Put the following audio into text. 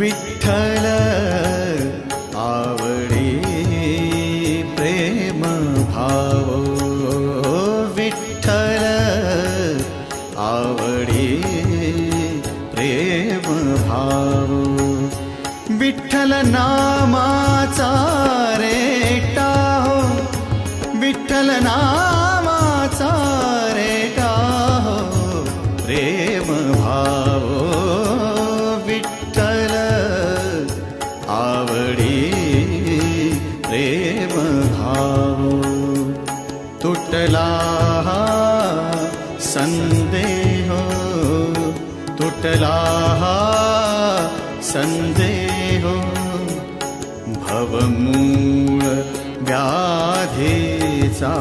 विठ्ठल आवडी प्रेम भाव, विठ्ठल आवडी प्रेम भाव, विठ्ठल नामाचा रेटा हो, विठ्ठल नामाचा रेटा हो प्रेम भाव, विठ्ठल आवडी प्रेम भाव. तुटला संदेह, तुटला संदेह, भवमूळ व्याधीचा